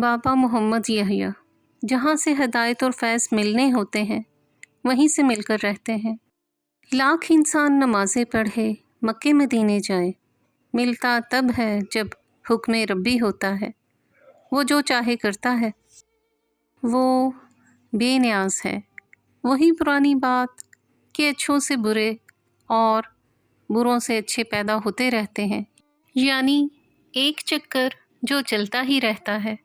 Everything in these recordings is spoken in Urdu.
بابا محمد یحییٰ، جہاں سے ہدایت اور فیض ملنے ہوتے ہیں وہیں سے مل کر رہتے ہیں۔ لاکھ انسان نمازیں پڑھے مکے مدینے جائے، ملتا تب ہے جب حکم ربی ہوتا ہے، وہ جو چاہے کرتا ہے، وہ بے نیاز ہے۔ وہی پرانی بات کہ اچھوں سے برے اور بروں سے اچھے پیدا ہوتے رہتے ہیں، یعنی ایک چکر جو چلتا ہی رہتا ہے۔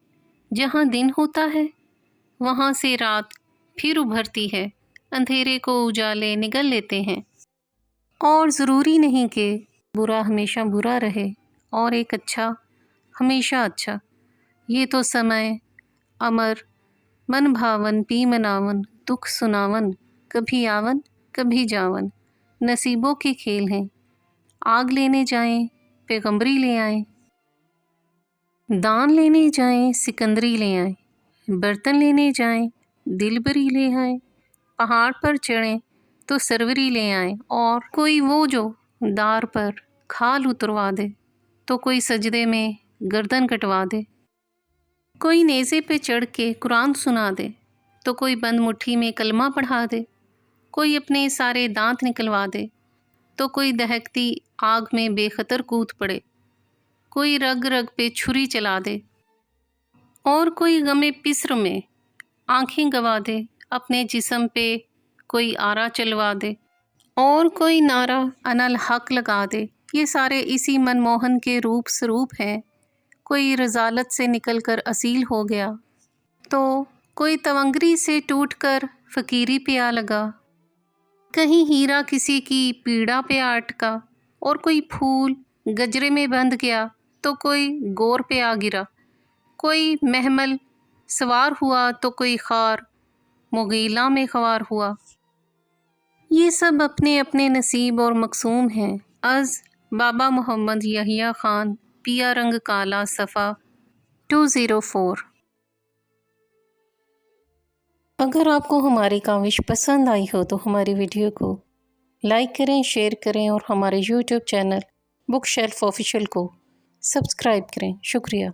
جہاں دن ہوتا ہے وہاں سے رات پھر ابھرتی ہے، اندھیرے کو اجالے نگل لیتے ہیں، اور ضروری نہیں کہ برا ہمیشہ برا رہے اور ایک اچھا ہمیشہ اچھا۔ یہ تو سمے امر من بھاون پی مناون دکھ سناون، کبھی آون کبھی جاون، نصیبوں کے کھیل ہیں۔ آگ لینے جائیں پیغمبری لے آئیں، دان لینے جائیں سکندری لے آئیں، برتن لینے جائیں دل بری لے آئیں، پہاڑ پر چڑھیں تو سروری لے آئیں، اور کوئی وہ جو دار پر کھال اتروا دے تو کوئی سجدے میں گردن کٹوا دے، کوئی نیزے پہ چڑھ کے قرآن سنا دے تو کوئی بند مٹھی میں کلمہ پڑھا دے، کوئی اپنے سارے دانت نکلوا دے تو کوئی دہکتی آگ میں بے خطر کود پڑے، کوئی رگ رگ پہ چھری چلا دے، اور کوئی غم پسر میں آنکھیں گوا دے، اپنے جسم پہ کوئی آرا چلوا دے، اور کوئی نعرہ انا الحق لگا دے۔ یہ سارے اسی من موہن کے روپ سروپ ہیں۔ کوئی رذالت سے نکل کر اصیل ہو گیا تو کوئی تونگری سے ٹوٹ کر فقیری پہ آ لگا، کہیں ہیرا کسی کی پیڑا پہ آ اٹکا، اور کوئی پھول گجرے میں بندھ گیا تو کوئی گور پہ آ گرا، کوئی محمل سوار ہوا تو کوئی خار مغیلاں میں خوار ہوا۔ یہ سب اپنے اپنے نصیب اور مقسوم ہیں۔ از بابا محمد یحییٰ خان، پیا رنگ کالا، صفحہ 204۔ اگر آپ کو ہماری کاوش پسند آئی ہو تو ہماری ویڈیو کو لائک کریں، شیئر کریں، اور ہمارے YouTube channel book shelf official کو سبسکرائب کریں۔ شکریہ۔